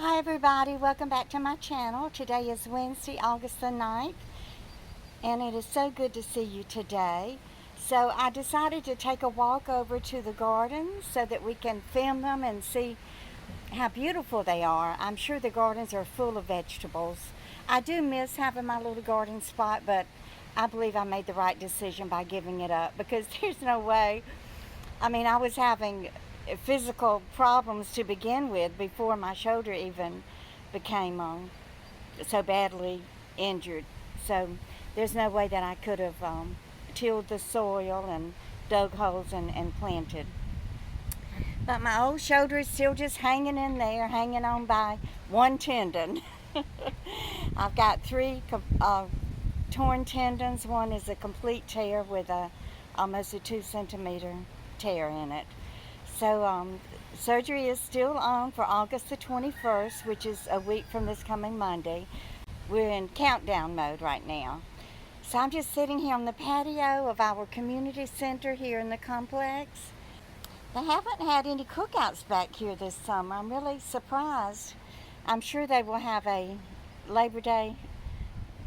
Hi everybody, welcome back to my channel. Today is Wednesday, August the 9th, and it is so good to see you today. So I decided to take a walk over to the gardens so that we can film them and see how beautiful they are. I'm sure the gardens are full of vegetables. I do miss having my little garden spot, but I believe I made the right decision by giving it up because there's no way. I was having physical problems to begin with before my shoulder even became so badly injured. So there's no way that I could have tilled the soil and dug holes and planted. But my old shoulder is still just hanging in there, hanging on by one tendon. I've got three torn tendons. One is a complete tear with almost a 2 centimeter tear in it. So surgery is still on for August the 21st, which is a week from this coming Monday. We're in countdown mode right now. So I'm just sitting here on the patio of our community center here in the complex. They haven't had any cookouts back here this summer. I'm really surprised. I'm sure they will have a Labor Day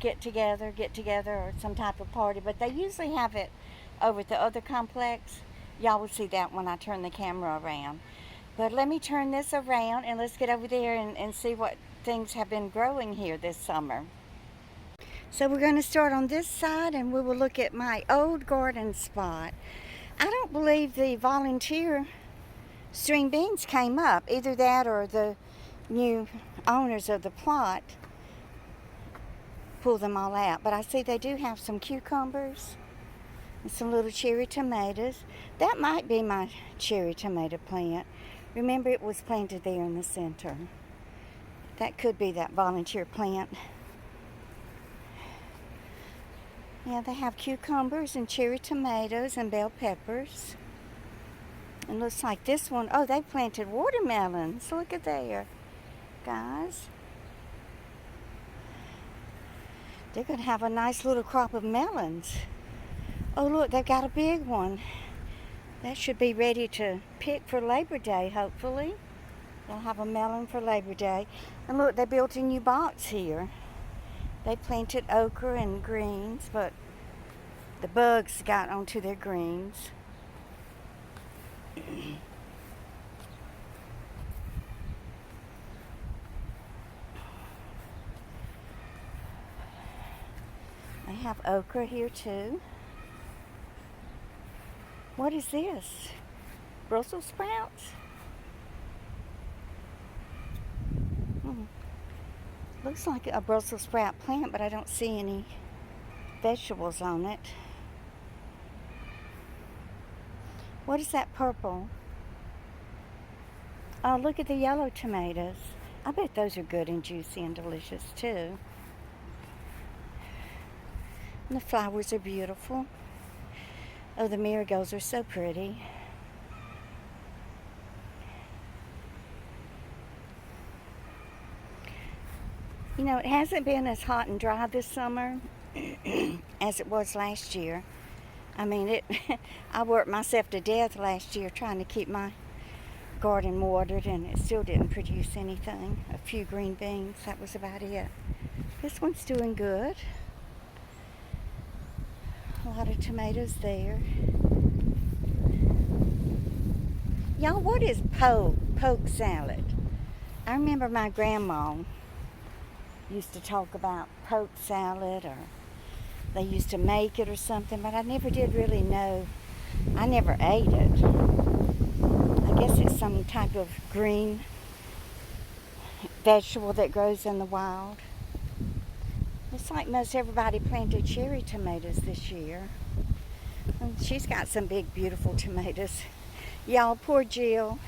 get together or some type of party, but they usually have it over at the other complex. Y'all will see that when I turn the camera around. But let me turn this around and let's get over there and see what things have been growing here this summer. So we're going to start on this side and we will look at my old garden spot. I don't believe the volunteer string beans came up. Either that or the new owners of the plot pulled them all out. But I see they do have some cucumbers and some little cherry tomatoes. That might be my cherry tomato plant. Remember, it was planted there in the center. That could be that volunteer plant. Yeah, they have cucumbers and cherry tomatoes and bell peppers. And looks like this one, oh, they planted watermelons. Look at there, guys. They're going to have a nice little crop of melons. Oh, look, they've got a big one. That should be ready to pick for Labor Day, hopefully. They'll have a melon for Labor Day. And look, they built a new box here. They planted okra and greens, but the bugs got onto their greens. They have okra here too. What is this? Brussels sprouts? Looks like a Brussels sprout plant, but I don't see any vegetables on it. What is that purple? Oh, look at the yellow tomatoes. I bet those are good and juicy and delicious too. And the flowers are beautiful. Oh, the marigolds are so pretty. You know, it hasn't been as hot and dry this summer as it was last year. I worked myself to death last year trying to keep my garden watered, and it still didn't produce anything. A few green beans, that was about it. This one's doing good. A lot of tomatoes there. Y'all, what is poke salad? I remember my grandma used to talk about poke salad, or they used to make it or something, but I never did really know. I never ate it. I guess it's some type of green vegetable that grows in the wild. Looks like most everybody planted cherry tomatoes this year. And she's got some big, beautiful tomatoes. Y'all, poor Jill.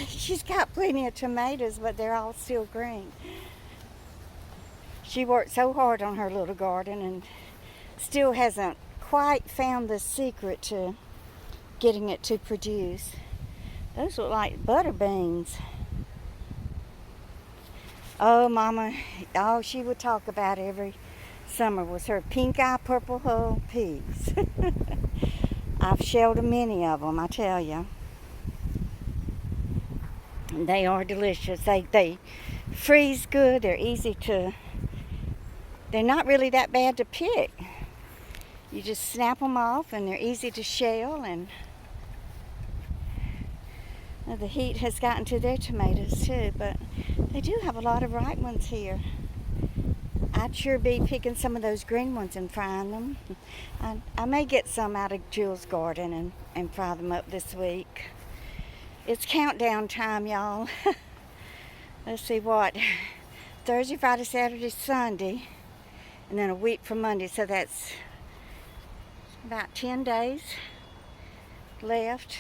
She's got plenty of tomatoes, but they're all still green. She worked so hard on her little garden and still hasn't quite found the secret to getting it to produce. Those look like butter beans. Oh, Mama, all she would talk about every summer was her pink eye purple hull peas. I've shelled many of them, I tell you. They are delicious. They freeze good. They're easy to, they're not really that bad to pick. You just snap them off and they're easy to shell, and the heat has gotten to their tomatoes too, but they do have a lot of ripe ones here. I'd sure be picking some of those green ones and frying them. I may get some out of Jewel's garden and fry them up this week. It's countdown time, y'all. Let's see what, Thursday, Friday, Saturday, Sunday, and then a week from Monday, so that's about 10 days left.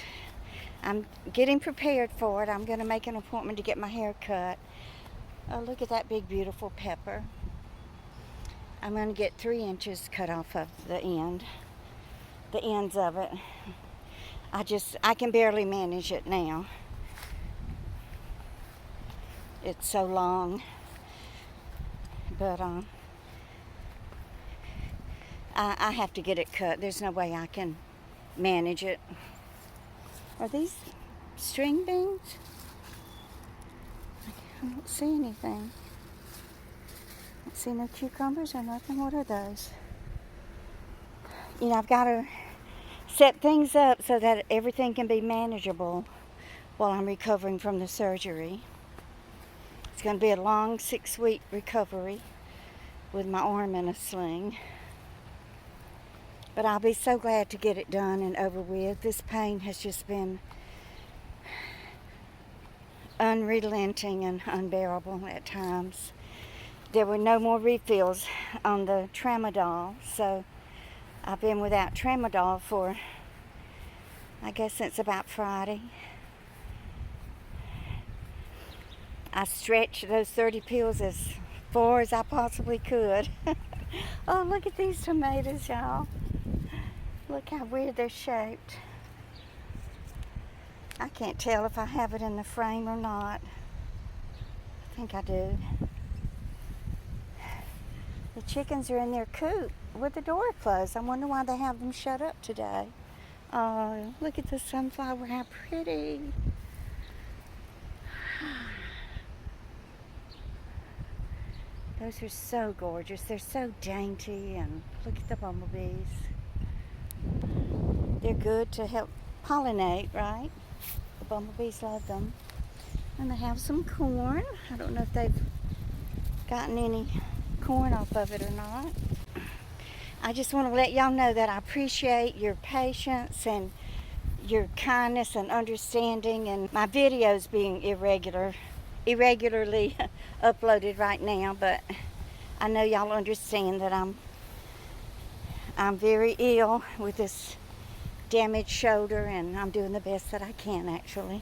I'm getting prepared for it. I'm going to make an appointment to get my hair cut. Oh, look at that big, beautiful pepper. I'm going to get 3 inches cut off of the ends of it. I can barely manage it now. It's so long. But I have to get it cut. There's no way I can manage it. Are these string beans? I don't see anything. I don't see no cucumbers or nothing. What are those? You know, I've got to set things up so that everything can be manageable while I'm recovering from the surgery. It's going to be a long 6-week recovery with my arm in a sling. But I'll be so glad to get it done and over with. This pain has just been unrelenting and unbearable at times. There were no more refills on the Tramadol, so I've been without Tramadol for, I guess, since about Friday. I stretched those 30 pills as far as I possibly could. Oh, look at these tomatoes, y'all. Look how weird they're shaped. I can't tell if I have it in the frame or not. I think I do. The chickens are in their coop with the door closed. I wonder why they have them shut up today. Oh, look at the sunflower, how pretty. Those are so gorgeous. They're so dainty, and look at the bumblebees. They're good to help pollinate, right? The bumblebees love them. And they have some corn. I don't know if they've gotten any corn off of it or not. I just want to let y'all know that I appreciate your patience and your kindness and understanding, and my videos being irregularly uploaded right now, but I know y'all understand that I'm very ill with this damaged shoulder, and I'm doing the best that I can, actually.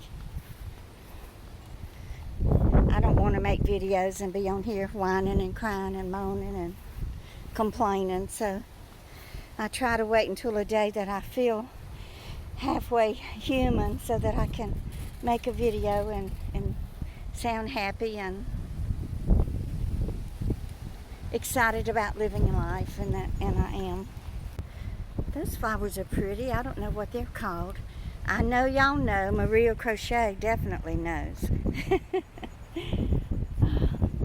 I don't want to make videos and be on here whining and crying and moaning and complaining, so I try to wait until a day that I feel halfway human so that I can make a video and sound happy and excited about living life, and I am. Those flowers are pretty. I don't know what they're called. I know y'all know. Maria Crochet definitely knows.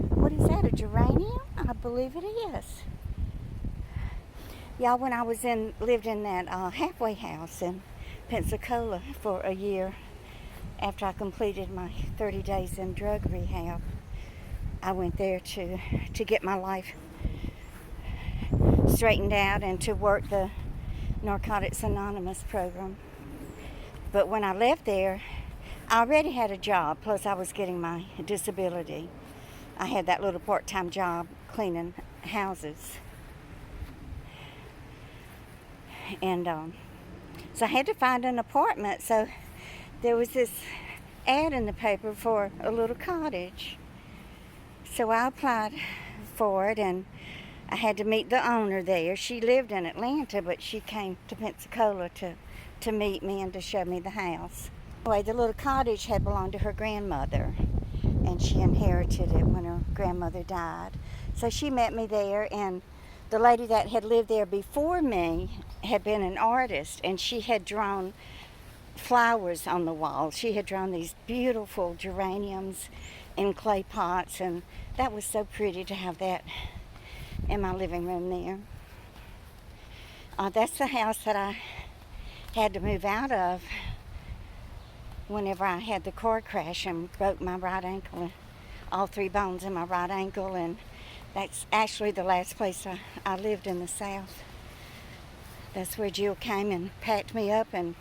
What is that, a geranium? I believe it is. Y'all, when I lived in that halfway house in Pensacola for a year after I completed my 30 days in drug rehab, I went there to get my life straightened out and to work the Narcotics Anonymous program. But when I left there, I already had a job, plus I was getting my disability. I had that little part-time job cleaning houses. And so I had to find an apartment. So there was this ad in the paper for a little cottage. So I applied for it, and I had to meet the owner there. She lived in Atlanta, but she came to Pensacola to meet me and to show me the house. Anyway, the little cottage had belonged to her grandmother, and she inherited it when her grandmother died. So she met me there, and the lady that had lived there before me had been an artist, and she had drawn flowers on the wall. She had drawn these beautiful geraniums in clay pots, and that was so pretty to have that in my living room there. That's the house that I had to move out of whenever I had the car crash and broke my right ankle, and all 3 bones in my right ankle, and that's actually the last place I lived in the South. That's where Jill came and packed me up and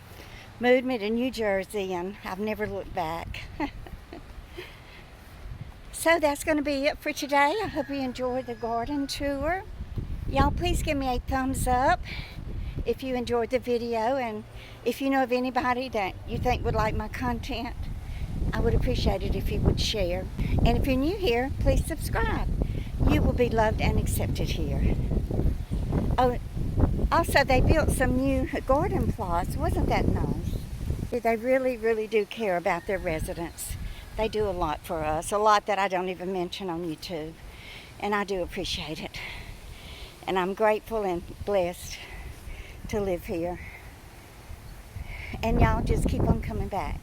moved me to New Jersey, and I've never looked back. So that's going to be it for today. I hope you enjoyed the garden tour. Y'all please give me a thumbs up if you enjoyed the video, and if you know of anybody that you think would like my content, I would appreciate it if you would share. And if you're new here, please subscribe. You will be loved and accepted here. Oh, also they built some new garden plots. Wasn't that nice? They really, really do care about their residents. They do a lot for us, a lot that I don't even mention on YouTube. And I do appreciate it. And I'm grateful and blessed to live here. And y'all just keep on coming back.